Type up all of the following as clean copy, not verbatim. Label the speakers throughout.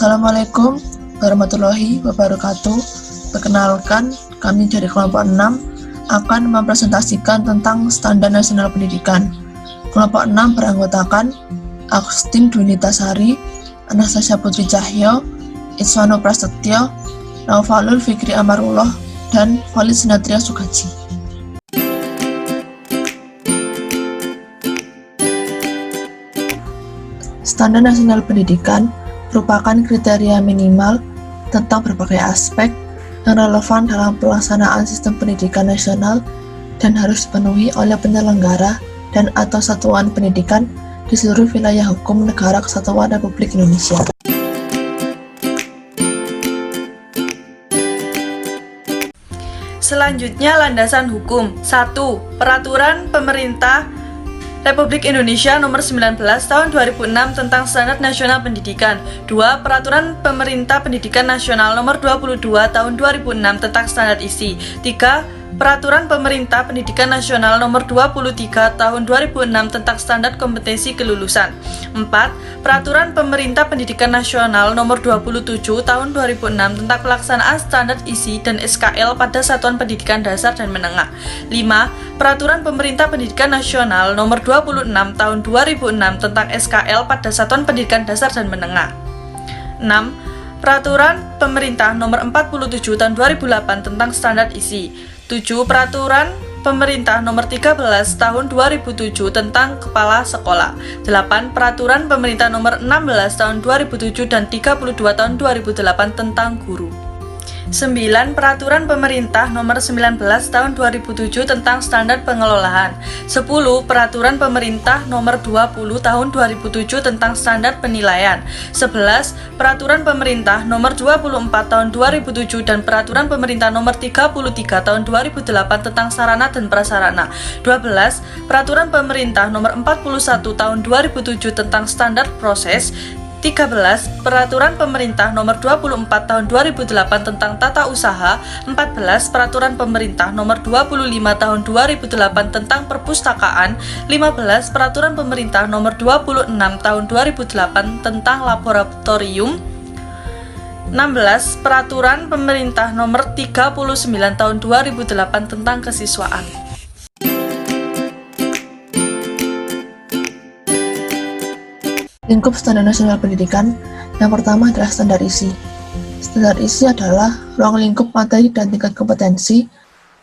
Speaker 1: Assalamualaikum warahmatullahi wabarakatuh. Perkenalkan, kami dari kelompok 6 akan mempresentasikan tentang Standar Nasional Pendidikan. Kelompok 6 beranggotakan Agustin Dwinitasari, Anastasia Putri Cahyo, Iswano Prasetyo, Naufalul Fikri Amarullah, dan Valid Sinatria Sukaji. Standar Nasional Pendidikan merupakan kriteria minimal tentang berbagai aspek yang relevan dalam pelaksanaan sistem pendidikan nasional dan harus dipenuhi oleh penyelenggara dan atau satuan pendidikan di seluruh wilayah hukum Negara Kesatuan Republik Indonesia.
Speaker 2: Selanjutnya, landasan hukum. 1. Peraturan Pemerintah Republik Indonesia Nomor 19 Tahun 2006 tentang Standar Nasional Pendidikan. 2. Peraturan Pemerintah Pendidikan Nasional Nomor 22 Tahun 2006 tentang Standar Isi. 3. Peraturan Pemerintah Pendidikan Nasional Nomor 23 Tahun 2006 tentang Standar Kompetensi Kelulusan. 4. Peraturan Pemerintah Pendidikan Nasional Nomor 27 Tahun 2006 tentang pelaksanaan Standar Isi dan SKL pada Satuan Pendidikan Dasar dan Menengah. 5. Peraturan Pemerintah Pendidikan Nasional Nomor 26 Tahun 2006 tentang SKL pada Satuan Pendidikan Dasar dan Menengah. 6. Peraturan Pemerintah Nomor 47 Tahun 2008 tentang Standar Isi. 7. Peraturan Pemerintah Nomor 13 Tahun 2007 tentang Kepala Sekolah. 8. Peraturan Pemerintah Nomor 16 Tahun 2007 dan 32 Tahun 2008 tentang Guru. 9. Peraturan Pemerintah Nomor 19 Tahun 2007 tentang Standar Pengelolaan. 10. Peraturan Pemerintah Nomor 20 Tahun 2007 tentang Standar Penilaian. 11. Peraturan Pemerintah Nomor 24 Tahun 2007 dan Peraturan Pemerintah Nomor 33 Tahun 2008 tentang Sarana dan Prasarana. 12. Peraturan Pemerintah Nomor 41 Tahun 2007 tentang Standar Proses. 13. Peraturan Pemerintah Nomor 24 Tahun 2008 tentang Tata Usaha. 14. Peraturan Pemerintah Nomor 25 Tahun 2008 tentang Perpustakaan. 15. Peraturan Pemerintah Nomor 26 Tahun 2008 tentang Laboratorium. 16. Peraturan Pemerintah Nomor 39 Tahun 2008 tentang Kesiswaan.
Speaker 1: Lingkup Standar Nasional Pendidikan. Yang pertama adalah standar isi. Standar isi adalah ruang lingkup materi dan tingkat kompetensi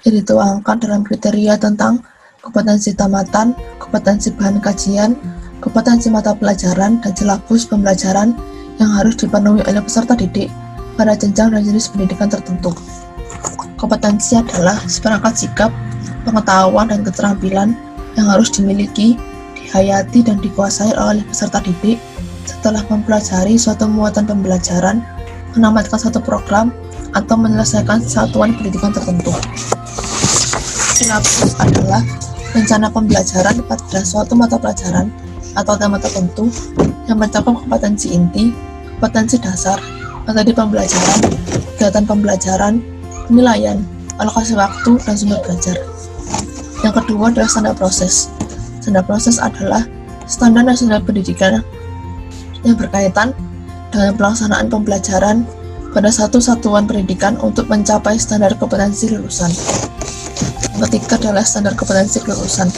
Speaker 1: yang dituangkan dalam kriteria tentang kompetensi tamatan, kompetensi bahan kajian, kompetensi mata pelajaran, dan silabus pembelajaran yang harus dipenuhi oleh peserta didik pada jenjang dan jenis pendidikan tertentu. Kompetensi adalah seperangkat sikap, pengetahuan, dan keterampilan yang harus dimiliki, dihayati dan dikuasai oleh peserta didik setelah mempelajari suatu muatan pembelajaran, menamatkan satu program, atau menyelesaikan satuan pendidikan tertentu. Silabus adalah rencana pembelajaran pada suatu mata pelajaran atau tema tertentu yang mencakup kompetensi inti, kompetensi dasar, materi pembelajaran, kegiatan pembelajaran, penilaian, alokasi waktu, dan sumber belajar. Yang kedua adalah standar proses. Standar proses adalah standar nasional pendidikan yang berkaitan dengan pelaksanaan pembelajaran pada satu satuan pendidikan untuk mencapai standar kompetensi lulusan. Yang ketiga adalah standar kompetensi kelulusan.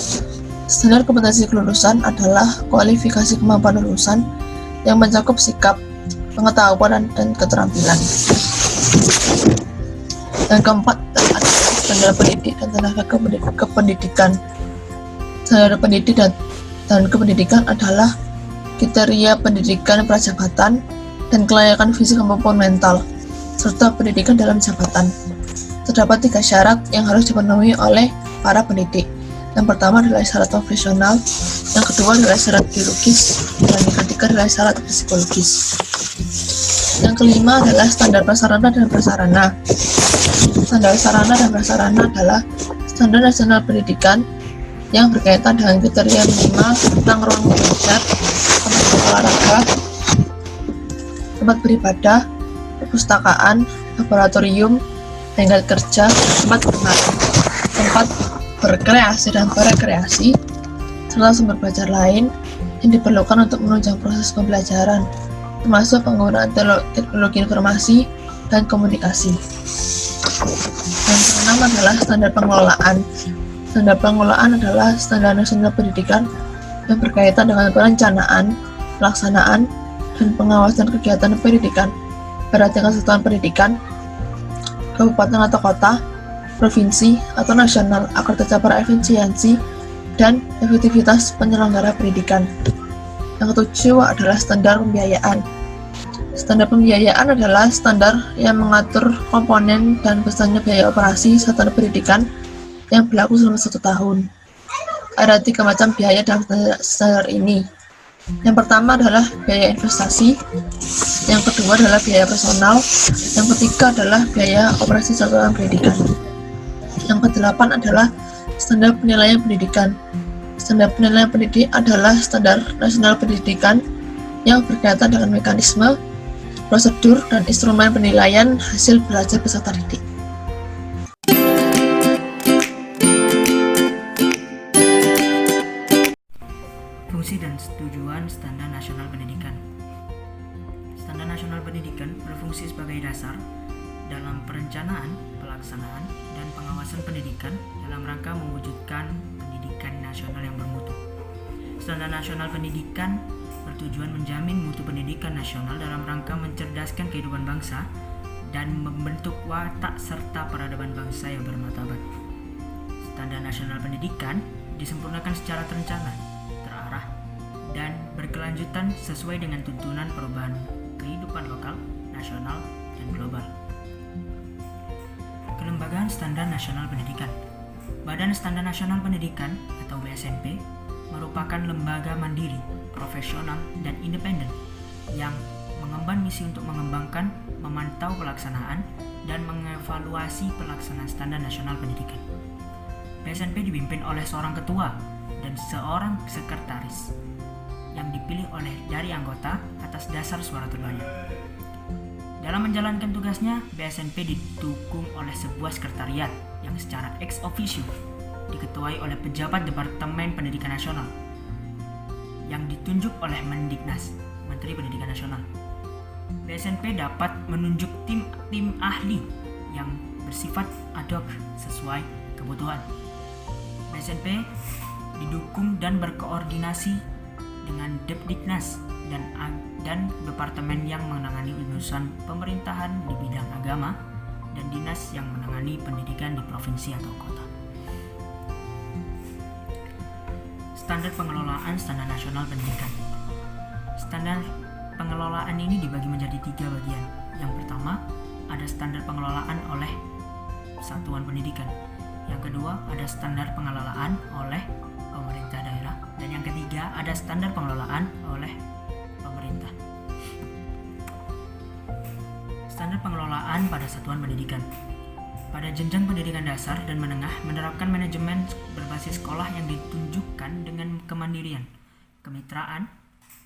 Speaker 1: Standar kompetensi kelulusan adalah kualifikasi kemampuan lulusan yang mencakup sikap, pengetahuan, dan keterampilan. Yang keempat adalah standar pendidik dan tenaga kependidikan. Standar pendidik dan kependidikan adalah kriteria pendidikan prajabatan dan kelayakan fisik maupun mental, serta pendidikan dalam jabatan. Terdapat 3 syarat yang harus dipenuhi oleh para pendidik. Yang pertama adalah syarat profesional, yang kedua adalah syarat biologis, dan yang ketiga adalah syarat psikologis. Yang kelima adalah standar prasarana dan prasarana. Standar sarana dan prasarana adalah standar nasional pendidikan yang berkaitan dengan kriteria minimal tentang ruang belajar, tempat olahraga, tempat beribadah, perpustakaan, laboratorium, bengkel kerja, tempat bermain, tempat berkreasi dan berekreasi, serta sumber belajar lain yang diperlukan untuk menunjang proses pembelajaran, termasuk penggunaan teknologi informasi dan komunikasi. Yang keenam adalah standar pengelolaan. Standar pengelolaan adalah standar nasional pendidikan yang berkaitan dengan perencanaan, pelaksanaan, dan pengawasan kegiatan pendidikan pada tingkat satuan pendidikan, kabupaten atau kota, provinsi, atau nasional agar tercapai efisiensi dan efektivitas penyelenggara pendidikan. Yang ketujuh adalah standar pembiayaan. Standar pembiayaan adalah standar yang mengatur komponen dan besarnya biaya operasi satuan pendidikan yang berlaku selama 1 tahun. Ada 3 macam biaya dalam standar ini. Yang pertama adalah biaya investasi, yang kedua adalah biaya personal, yang ketiga adalah biaya operasi satuan pendidikan. Yang kedelapan adalah standar penilaian pendidikan. Standar penilaian pendidik adalah standar nasional pendidikan yang berkaitan dengan mekanisme, prosedur, dan instrumen penilaian hasil belajar peserta didik.
Speaker 3: Fungsi dan tujuan Standar Nasional Pendidikan. Standar Nasional Pendidikan berfungsi sebagai dasar dalam perencanaan, pelaksanaan, dan pengawasan pendidikan dalam rangka mewujudkan pendidikan nasional yang bermutu. Standar Nasional Pendidikan bertujuan menjamin mutu pendidikan nasional dalam rangka mencerdaskan kehidupan bangsa dan membentuk watak serta peradaban bangsa yang bermartabat. Standar Nasional Pendidikan disempurnakan secara terencana, terarah, dan berkelanjutan sesuai dengan tuntunan perubahan kehidupan lokal, nasional, dan global. Kelembagaan Standar Nasional Pendidikan. Badan Standar Nasional Pendidikan atau BSNP merupakan lembaga mandiri, profesional, dan independen yang mengemban misi untuk mengembangkan, memantau pelaksanaan, dan mengevaluasi pelaksanaan standar nasional pendidikan. BSNP dipimpin oleh seorang ketua dan seorang sekretaris yang dipilih dari anggota atas dasar suara terbanyak. Dalam menjalankan tugasnya, BSNP didukung oleh sebuah sekretariat yang secara ex officio diketuai oleh pejabat Departemen Pendidikan Nasional yang ditunjuk oleh Mendiknas, Menteri Pendidikan Nasional. BSNP dapat menunjuk tim ahli yang bersifat ad hoc sesuai kebutuhan. BSNP didukung dan berkoordinasi dengan Depdiknas dan departemen yang menangani urusan pemerintahan di bidang agama dan dinas yang menangani pendidikan di provinsi atau kota. Standar pengelolaan Standar Nasional Pendidikan. Standar pengelolaan ini dibagi menjadi 3 bagian. Yang pertama, ada standar pengelolaan oleh satuan pendidikan. Yang kedua, ada standar pengelolaan oleh pemerintah daerah. Dan yang ketiga, ada standar pengelolaan oleh pemerintah. Standar pengelolaan pada satuan pendidikan. Pada jenjang pendidikan dasar dan menengah menerapkan manajemen berbasis sekolah yang ditunjukkan dengan kemandirian, kemitraan,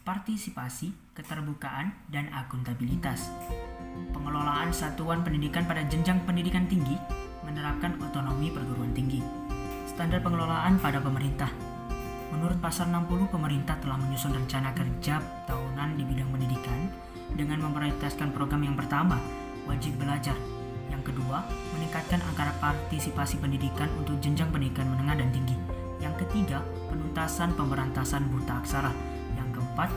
Speaker 3: partisipasi, keterbukaan, dan akuntabilitas. Pengelolaan satuan pendidikan pada jenjang pendidikan tinggi menerapkan otonomi perguruan tinggi. Standar pengelolaan pada pemerintah. Menurut Pasal 60, pemerintah telah menyusun rencana kerja tahunan di bidang pendidikan dengan memprioritaskan program yang pertama, wajib belajar. Yang kedua, meningkatkan angka partisipasi pendidikan untuk jenjang pendidikan menengah dan tinggi. Yang ketiga, penuntasan pemberantasan buta aksara. Yang keempat,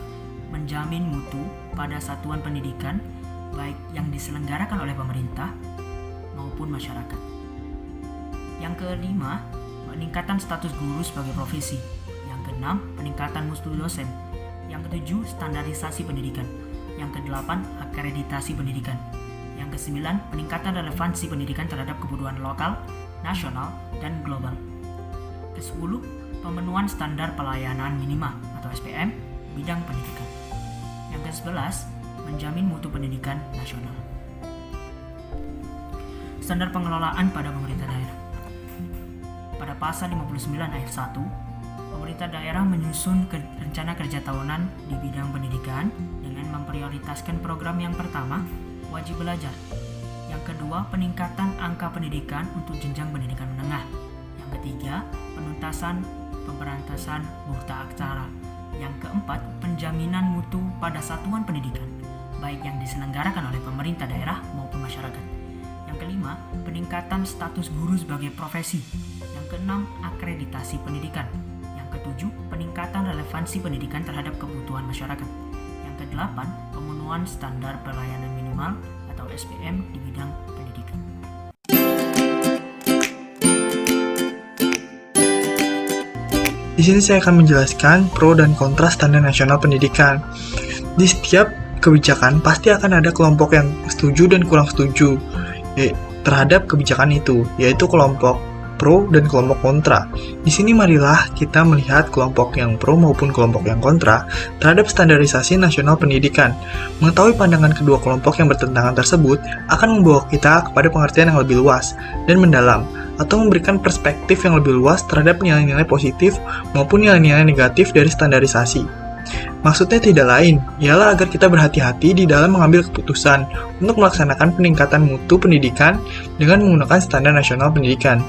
Speaker 3: menjamin mutu pada satuan pendidikan baik yang diselenggarakan oleh pemerintah maupun masyarakat. Yang kelima, peningkatan status guru sebagai profesi. Yang keenam, peningkatan mutu dosen. Yang ketujuh, standarisasi pendidikan. Yang kedelapan, akreditasi pendidikan. Yang kesembilan, peningkatan relevansi pendidikan terhadap kebutuhan lokal, nasional, dan global. Kesepuluh, pemenuhan standar pelayanan minima atau SPM bidang pendidikan. Yang ke-11, menjamin mutu pendidikan nasional. Standar pengelolaan pada pemerintah daerah. Pada pasal 59 ayat 1, pemerintah daerah menyusun rencana kerja tahunan di bidang pendidikan dengan memprioritaskan program yang pertama, wajib belajar. Yang kedua, peningkatan angka pendidikan untuk jenjang pendidikan menengah. Yang ketiga, penuntasan pemberantasan buta aksara. Yang keempat, penjaminan mutu pada satuan pendidikan. baik yang diselenggarakan oleh pemerintah daerah maupun masyarakat. Yang kelima, peningkatan status guru sebagai profesi. Yang keenam, akreditasi pendidikan. Yang ketujuh, peningkatan relevansi pendidikan terhadap kebutuhan masyarakat. Yang kedelapan, pemenuhan standar pelayanan minimal atau SPM di bidang pendidikan.
Speaker 4: Di sini saya akan menjelaskan pro dan kontra standar nasional pendidikan. Di setiap kebijakan pasti akan ada kelompok yang setuju dan kurang setuju terhadap kebijakan itu, yaitu kelompok pro dan kelompok kontra. Di sini marilah kita melihat kelompok yang pro maupun kelompok yang kontra terhadap standarisasi nasional pendidikan. Mengetahui pandangan kedua kelompok yang bertentangan tersebut akan membawa kita kepada pengertian yang lebih luas dan mendalam, atau memberikan perspektif yang lebih luas terhadap nilai-nilai positif maupun nilai-nilai negatif dari standarisasi. Maksudnya tidak lain, ialah agar kita berhati-hati di dalam mengambil keputusan untuk melaksanakan peningkatan mutu pendidikan dengan menggunakan standar nasional pendidikan.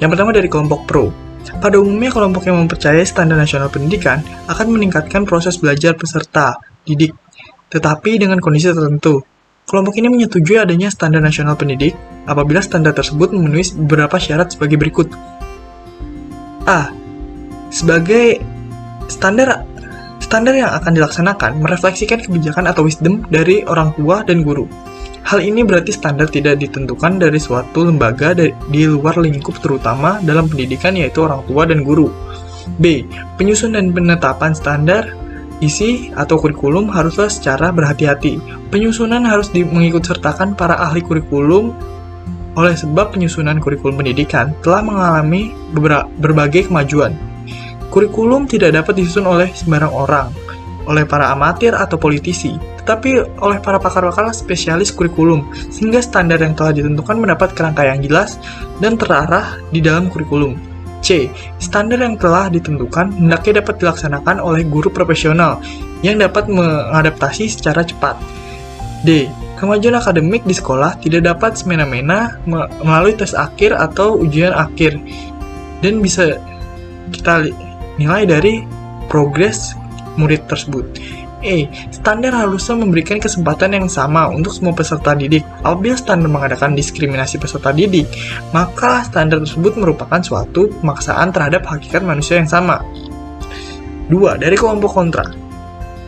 Speaker 4: Yang pertama dari kelompok pro. Pada umumnya kelompok yang mempercayai standar nasional pendidikan akan meningkatkan proses belajar peserta didik, tetapi dengan kondisi tertentu. Kelompok ini menyetujui adanya standar nasional pendidik apabila standar tersebut memenuhi beberapa syarat sebagai berikut. A. Sebagai standar yang akan dilaksanakan merefleksikan kebijakan atau wisdom dari orang tua dan guru. Hal ini berarti standar tidak ditentukan dari suatu lembaga di luar lingkup terutama dalam pendidikan, yaitu orang tua dan guru. B. Penyusun dan penetapan standar isi atau kurikulum haruslah secara berhati-hati. Penyusunan harus mengikutsertakan para ahli kurikulum, oleh sebab penyusunan kurikulum pendidikan telah mengalami berbagai kemajuan. Kurikulum tidak dapat disusun oleh sembarang orang, oleh para amatir atau politisi, tetapi oleh para pakar-pakar spesialis kurikulum, sehingga standar yang telah ditentukan mendapat kerangka yang jelas dan terarah di dalam kurikulum. C. Standar yang telah ditentukan hendaknya dapat dilaksanakan oleh guru profesional yang dapat mengadaptasi secara cepat. D. Kemajuan akademik di sekolah tidak dapat semena-mena melalui tes akhir atau ujian akhir, dan bisa kita nilai dari progres murid tersebut. E. Standar harusnya memberikan kesempatan yang sama untuk semua peserta didik. Apabila standar mengadakan diskriminasi peserta didik, maka standar tersebut merupakan suatu pemaksaan terhadap hakikat manusia yang sama. 2. Dari kelompok kontra.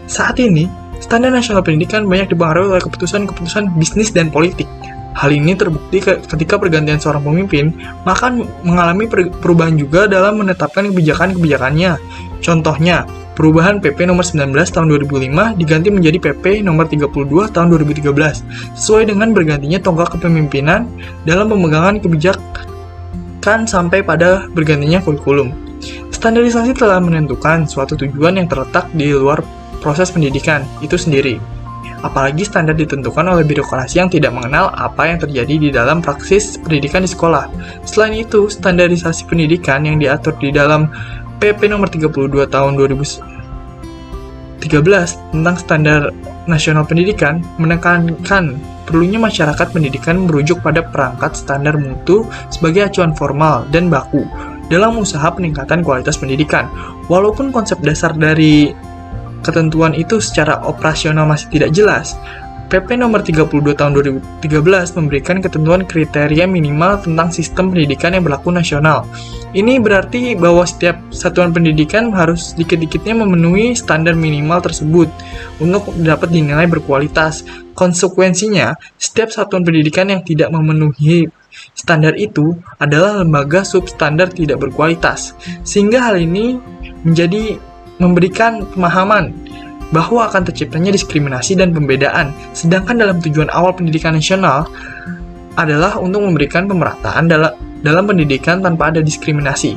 Speaker 4: Saat ini, standar nasional pendidikan banyak dipengaruhi oleh keputusan-keputusan bisnis dan politik. Hal ini terbukti ketika pergantian seorang pemimpin, maka mengalami perubahan juga dalam menetapkan kebijakan-kebijakannya. Contohnya, perubahan PP nomor 19 tahun 2005 diganti menjadi PP nomor 32 tahun 2013, sesuai dengan bergantinya tonggak kepemimpinan dalam pemegangan kebijakan sampai pada bergantinya kurikulum. Standarisasi telah menentukan suatu tujuan yang terletak di luar proses pendidikan itu sendiri. Apalagi standar ditentukan oleh birokrasi yang tidak mengenal apa yang terjadi di dalam praksis pendidikan di sekolah. Selain itu, standarisasi pendidikan yang diatur di dalam PP nomor 32 tahun 2013 tentang standar nasional pendidikan menekankan perlunya masyarakat pendidikan merujuk pada perangkat standar mutu sebagai acuan formal dan baku dalam usaha peningkatan kualitas pendidikan. Walaupun konsep dasar dari ketentuan itu secara operasional masih tidak jelas, PP nomor 32 tahun 2013 memberikan ketentuan kriteria minimal tentang sistem pendidikan yang berlaku nasional. Ini berarti bahwa setiap satuan pendidikan harus sedikit-sedikitnya memenuhi standar minimal tersebut untuk dapat dinilai berkualitas. Konsekuensinya, setiap satuan pendidikan yang tidak memenuhi standar itu adalah lembaga substandar tidak berkualitas. Sehingga hal ini memberikan pemahaman bahwa akan terciptanya diskriminasi dan pembedaan, sedangkan dalam tujuan awal pendidikan nasional adalah untuk memberikan pemerataan dalam pendidikan tanpa ada diskriminasi.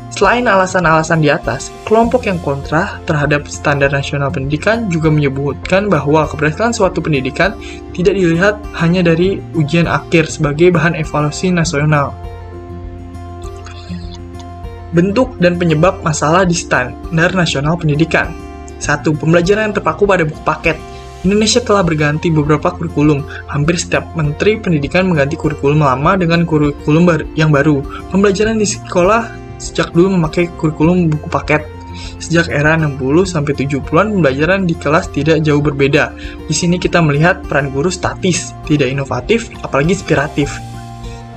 Speaker 4: Selain alasan-alasan di atas, kelompok yang kontra terhadap standar nasional pendidikan juga menyebutkan bahwa keberhasilan suatu pendidikan tidak dilihat hanya dari ujian akhir sebagai bahan evaluasi nasional. Bentuk dan penyebab masalah di standar nasional pendidikan. 1. Pembelajaran yang terpaku pada buku paket. Indonesia telah berganti beberapa kurikulum. Hampir setiap menteri pendidikan mengganti kurikulum lama dengan kurikulum yang baru. Pembelajaran di sekolah sejak dulu memakai kurikulum buku paket. Sejak era 60 sampai 70-an, pembelajaran di kelas tidak jauh berbeda. Di sini kita melihat peran guru statis, tidak inovatif, apalagi inspiratif.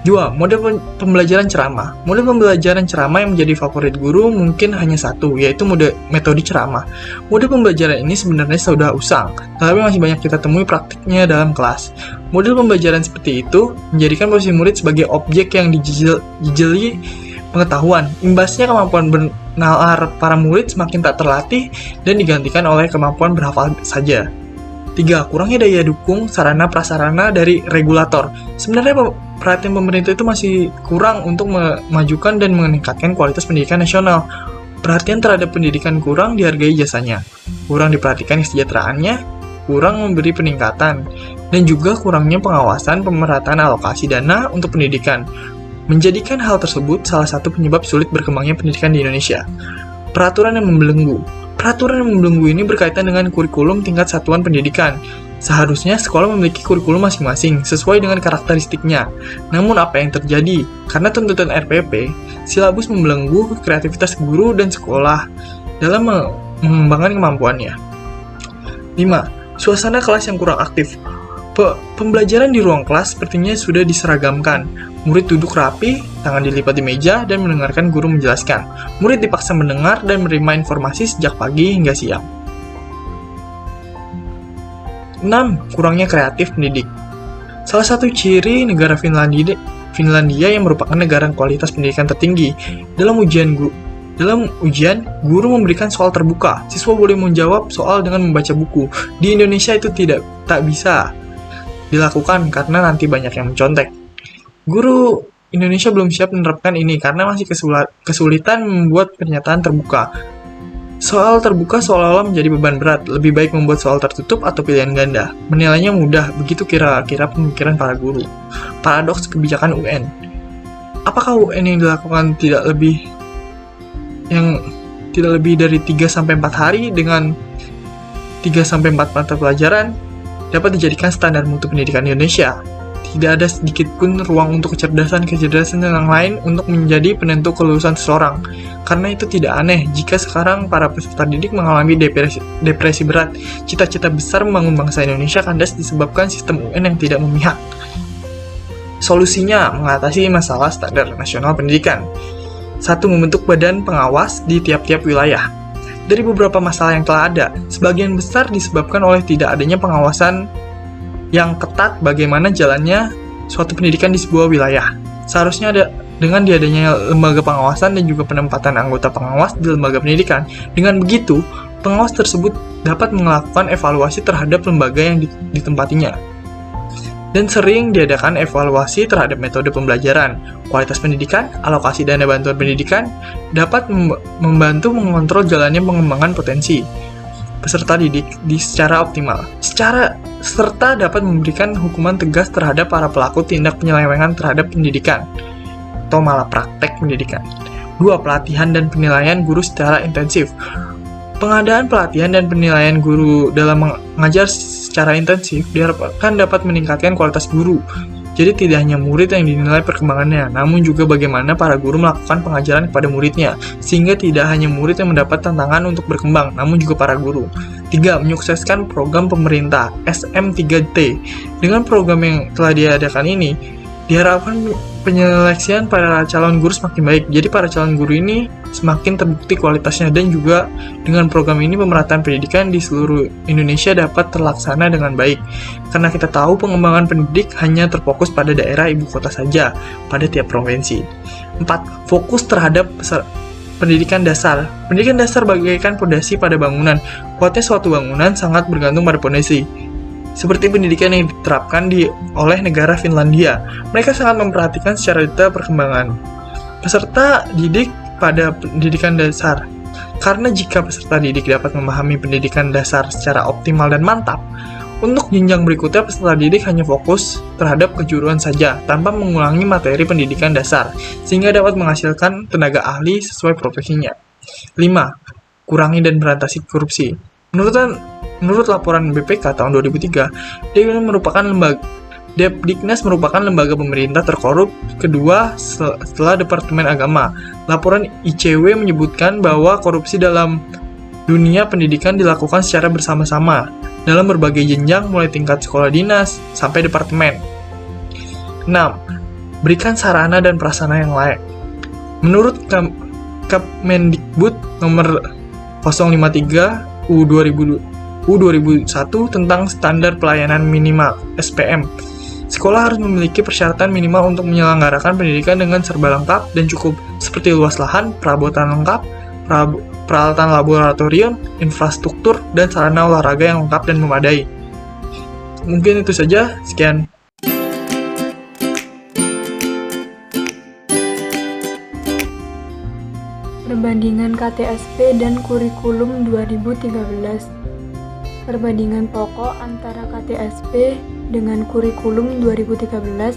Speaker 4: 2. Model pembelajaran ceramah. Model pembelajaran ceramah yang menjadi favorit guru mungkin hanya satu, yaitu metode ceramah. Model pembelajaran ini sebenarnya sudah usang, tetapi masih banyak kita temui praktiknya dalam kelas. Model pembelajaran seperti itu menjadikan posisi murid sebagai objek yang dijeli pengetahuan. Imbasnya kemampuan bernalar para murid semakin tak terlatih dan digantikan oleh kemampuan berhafal saja. 3. Kurangnya daya dukung sarana prasarana dari regulator. Sebenarnya perhatian pemerintah itu masih kurang untuk memajukan dan meningkatkan kualitas pendidikan nasional. Perhatian terhadap pendidikan kurang dihargai jasanya, kurang diperhatikan kesejahteraannya, kurang memberi peningkatan, dan juga kurangnya pengawasan pemerataan alokasi dana untuk pendidikan. Menjadikan hal tersebut salah satu penyebab sulit berkembangnya pendidikan di Indonesia. Peraturan yang membelenggu. Peraturan yang membelenggu ini berkaitan dengan kurikulum tingkat satuan pendidikan. Seharusnya sekolah memiliki kurikulum masing-masing sesuai dengan karakteristiknya. Namun apa yang terjadi? Karena tuntutan RPP, silabus membelenggu kreativitas guru dan sekolah dalam mengembangkan kemampuannya. 5. Suasana kelas yang kurang aktif. Pembelajaran di ruang kelas sepertinya sudah diseragamkan. Murid duduk rapi, tangan dilipat di meja, dan mendengarkan guru menjelaskan. Murid dipaksa mendengar dan menerima informasi sejak pagi hingga siang. 6. Kurangnya kreatif pendidik. Salah satu ciri negara Finlandia yang merupakan negara kualitas pendidikan tertinggi. Dalam ujian, guru memberikan soal terbuka. Siswa boleh menjawab soal dengan membaca buku. Di Indonesia itu tak bisa dilakukan karena nanti banyak yang mencontek. Guru Indonesia belum siap menerapkan ini karena masih kesulitan membuat pernyataan terbuka. Soal terbuka seolah-olah menjadi beban berat, lebih baik membuat soal tertutup atau pilihan ganda. Menilainya mudah, begitu kira-kira pemikiran para guru. Paradoks kebijakan UN. Apakah UN yang dilakukan tidak lebih dari 3-4 hari dengan 3-4 mata pelajaran dapat dijadikan standar mutu pendidikan Indonesia? Tidak ada sedikit pun ruang untuk kecerdasan yang lain untuk menjadi penentu kelulusan seseorang. Karena itu tidak aneh jika sekarang para peserta didik mengalami depresi berat. Cita-cita besar membangun bangsa Indonesia kandas disebabkan sistem UN yang tidak memihak. Solusinya mengatasi masalah standar nasional pendidikan. 1. Membentuk badan pengawas di tiap-tiap wilayah. Dari beberapa masalah yang telah ada, sebagian besar disebabkan oleh tidak adanya pengawasan yang ketat bagaimana jalannya suatu pendidikan di sebuah wilayah. Seharusnya dengan diadanya lembaga pengawasan dan juga penempatan anggota pengawas di lembaga pendidikan. Dengan begitu, pengawas tersebut dapat melakukan evaluasi terhadap lembaga yang ditempatinya. Dan sering diadakan evaluasi terhadap metode pembelajaran, kualitas pendidikan, alokasi dana bantuan pendidikan, dapat membantu mengontrol jalannya pengembangan potensi peserta didik secara optimal. Serta dapat memberikan hukuman tegas terhadap para pelaku tindak penyelewengan terhadap pendidikan atau malah praktek pendidikan. 2. Pelatihan dan penilaian guru secara intensif. Pengadaan pelatihan dan penilaian guru dalam mengajar secara intensif diharapkan dapat meningkatkan kualitas guru. Jadi tidak hanya murid yang dinilai perkembangannya, namun juga bagaimana para guru melakukan pengajaran kepada muridnya, sehingga tidak hanya murid yang mendapat tantangan untuk berkembang, namun juga para guru. 3. Menyukseskan program pemerintah SM3T. Dengan program yang telah diadakan ini, diharapkan penyeleksian para calon guru semakin baik. Jadi para calon guru ini semakin terbukti kualitasnya, dan juga dengan program ini pemerataan pendidikan di seluruh Indonesia dapat terlaksana dengan baik. Karena kita tahu pengembangan pendidik hanya terfokus pada daerah ibu kota saja, pada tiap provinsi. 4. Fokus terhadap pendidikan dasar. Pendidikan dasar bagaikan fondasi pada bangunan. Kuatnya suatu bangunan sangat bergantung pada fondasi. Seperti pendidikan yang diterapkan oleh negara Finlandia. Mereka sangat memperhatikan secara detail perkembangan peserta didik pada pendidikan dasar. Karena jika peserta didik dapat memahami pendidikan dasar secara optimal dan mantap, untuk jenjang berikutnya peserta didik hanya fokus terhadap kejuruan saja, tanpa mengulangi materi pendidikan dasar, sehingga dapat menghasilkan tenaga ahli sesuai profesinya. 5. Kurangi dan beratasi korupsi. Menurut laporan BPK tahun 2003, DPR merupakan Depdiknas merupakan lembaga pemerintah terkorup kedua setelah Departemen Agama. Laporan ICW menyebutkan bahwa korupsi dalam dunia pendidikan dilakukan secara bersama-sama dalam berbagai jenjang mulai tingkat sekolah dinas sampai departemen. 6. Berikan sarana dan prasarana yang layak. Menurut Kemendikbud nomor 053 U2001 tentang standar pelayanan minimal (SPM), sekolah harus memiliki persyaratan minimal untuk menyelenggarakan pendidikan dengan serba lengkap dan cukup, seperti luas lahan, perabotan lengkap, peralatan laboratorium, infrastruktur, dan sarana olahraga yang lengkap dan memadai. Mungkin itu saja, sekian.
Speaker 5: Perbandingan KTSP dan Kurikulum 2013. Perbandingan pokok antara KTSP dengan Kurikulum 2013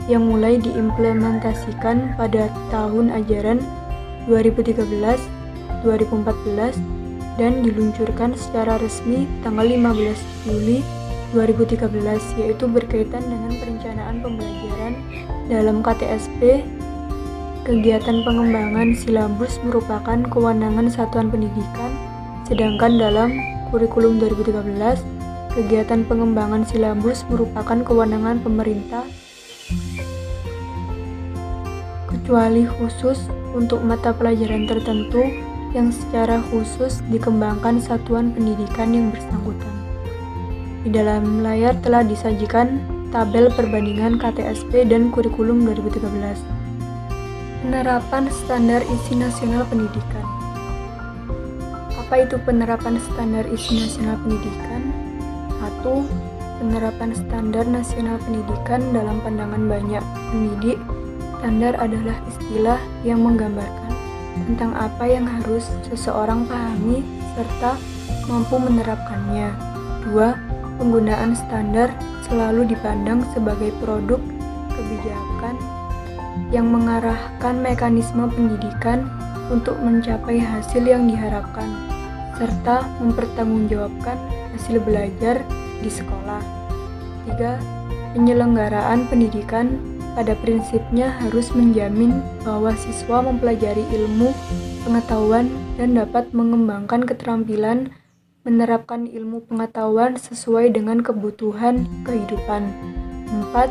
Speaker 5: yang mulai diimplementasikan pada tahun ajaran 2013-2014 dan diluncurkan secara resmi tanggal 15 Juli 2013, yaitu berkaitan dengan perencanaan pembelajaran dalam KTSP. Kegiatan pengembangan silabus merupakan kewenangan satuan pendidikan, sedangkan dalam Kurikulum 2013, kegiatan pengembangan silabus merupakan kewenangan pemerintah, kecuali khusus untuk mata pelajaran tertentu yang secara khusus dikembangkan satuan pendidikan yang bersangkutan. Di dalam layar telah disajikan tabel perbandingan KTSP dan Kurikulum 2013. Penerapan Standar Isi Nasional Pendidikan. Apa itu penerapan Standar Isi Nasional Pendidikan? 1. Penerapan Standar Nasional Pendidikan dalam pandangan banyak pendidik. Standar adalah istilah yang menggambarkan tentang apa yang harus seseorang pahami serta mampu menerapkannya. 2. Penggunaan standar selalu dipandang sebagai produk kebijakan yang mengarahkan mekanisme pendidikan untuk mencapai hasil yang diharapkan, serta mempertanggungjawabkan hasil belajar di sekolah. 3. Penyelenggaraan pendidikan pada prinsipnya harus menjamin bahwa siswa mempelajari ilmu, pengetahuan, dan dapat mengembangkan keterampilan menerapkan ilmu pengetahuan sesuai dengan kebutuhan kehidupan. 4.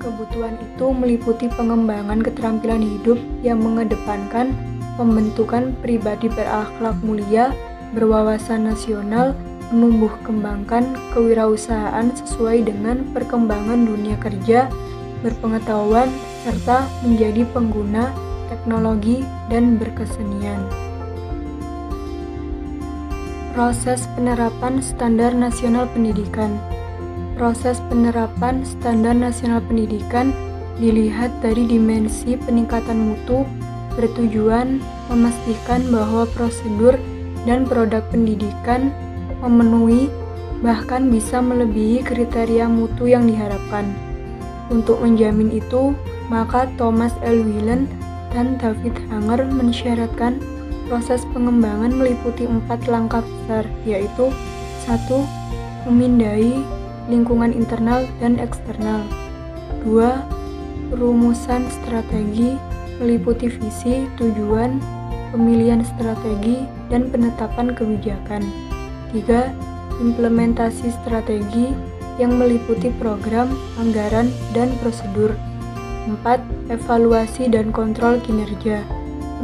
Speaker 5: Kebutuhan itu meliputi pengembangan keterampilan hidup yang mengedepankan pembentukan pribadi berakhlak mulia, berwawasan nasional, menumbuh kembangkan kewirausahaan sesuai dengan perkembangan dunia kerja, berpengetahuan, serta menjadi pengguna teknologi dan berkesenian. Proses penerapan Standar Nasional Pendidikan. Proses penerapan Standar Nasional Pendidikan dilihat dari dimensi peningkatan mutu, bertujuan memastikan bahwa prosedur dan produk pendidikan memenuhi, bahkan bisa melebihi kriteria mutu yang diharapkan. Untuk menjamin itu, maka Thomas L. Whelan dan David Hanger mensyaratkan proses pengembangan meliputi 4 langkah besar, yaitu 1. Memindai lingkungan internal dan eksternal. 2. Perumusan strategi meliputi visi, tujuan, pemilihan strategi, dan penetapan kebijakan. 3. Implementasi strategi yang meliputi program, anggaran, dan prosedur. 4. Evaluasi dan kontrol kinerja.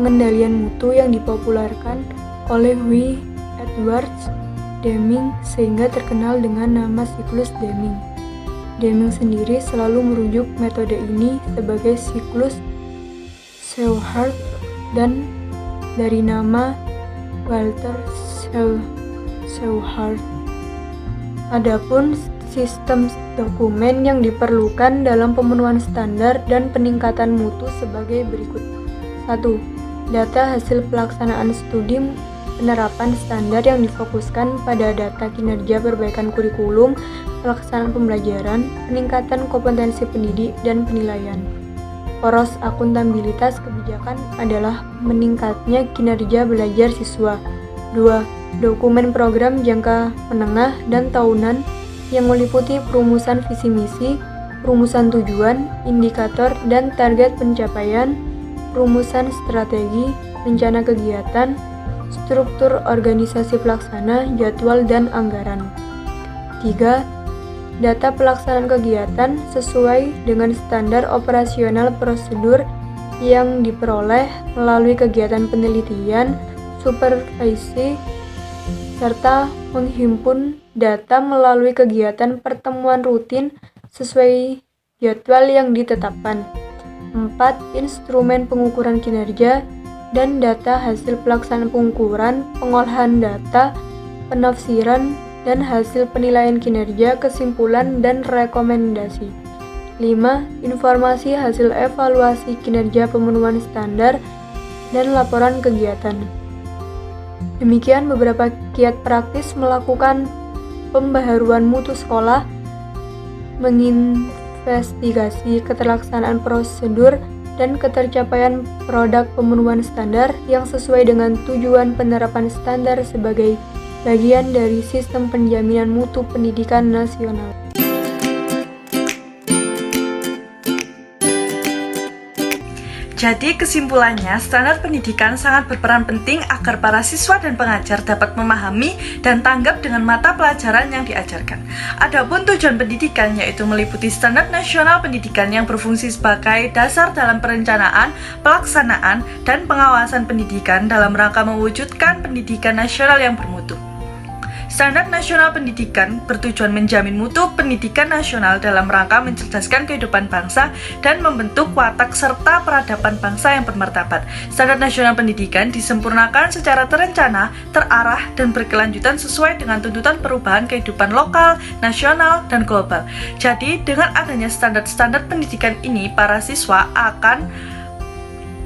Speaker 5: Pengendalian mutu yang dipopulerkan oleh W. Edwards Deming sehingga terkenal dengan nama siklus Deming. Deming sendiri selalu merujuk metode ini sebagai siklus Shewhart dan dari nama Walter Shewhart. Adapun sistem dokumen yang diperlukan dalam pemenuhan standar dan peningkatan mutu sebagai berikut. 1. Data hasil pelaksanaan studi penerapan standar yang difokuskan pada data kinerja perbaikan kurikulum, pelaksanaan pembelajaran, peningkatan kompetensi pendidik, dan penilaian. Poros akuntabilitas kebijakan adalah meningkatnya kinerja belajar siswa. 2. Dokumen program jangka menengah dan tahunan yang meliputi perumusan visi misi, rumusan tujuan, indikator, dan target pencapaian, rumusan strategi, rencana kegiatan, struktur organisasi pelaksana, jadwal, dan anggaran. 3. Data pelaksanaan kegiatan sesuai dengan standar operasional prosedur yang diperoleh melalui kegiatan penelitian, supervisi, serta menghimpun data melalui kegiatan pertemuan rutin sesuai jadwal yang ditetapkan. 4. Instrumen pengukuran kinerja dan data hasil pelaksanaan pengukuran, pengolahan data, penafsiran, dan hasil penilaian kinerja, kesimpulan, dan rekomendasi. 5. Informasi hasil evaluasi kinerja pemenuhan standar dan laporan kegiatan. Demikian beberapa kiat praktis melakukan pembaharuan mutu sekolah, menginvestigasi keterlaksanaan prosedur dan ketercapaian produk pemenuhan standar yang sesuai dengan tujuan penerapan standar sebagai bagian dari sistem penjaminan mutu pendidikan nasional.
Speaker 2: Jadi kesimpulannya, standar pendidikan sangat berperan penting agar para siswa dan pengajar dapat memahami dan tanggap dengan mata pelajaran yang diajarkan. Adapun tujuan pendidikan yaitu meliputi standar nasional pendidikan yang berfungsi sebagai dasar dalam perencanaan, pelaksanaan, dan pengawasan pendidikan dalam rangka mewujudkan pendidikan nasional yang bermutu. Standar nasional pendidikan bertujuan menjamin mutu pendidikan nasional dalam rangka mencerdaskan kehidupan bangsa dan membentuk watak serta peradaban bangsa yang bermartabat. Standar nasional pendidikan disempurnakan secara terencana, terarah, dan berkelanjutan sesuai dengan tuntutan perubahan kehidupan lokal, nasional, dan global. Jadi, dengan adanya standar-standar pendidikan ini, para siswa akan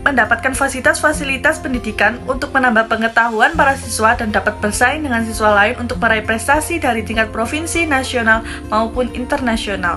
Speaker 2: mendapatkan fasilitas-fasilitas pendidikan untuk menambah pengetahuan para siswa dan dapat bersaing dengan siswa lain untuk meraih prestasi dari tingkat provinsi, nasional, maupun internasional.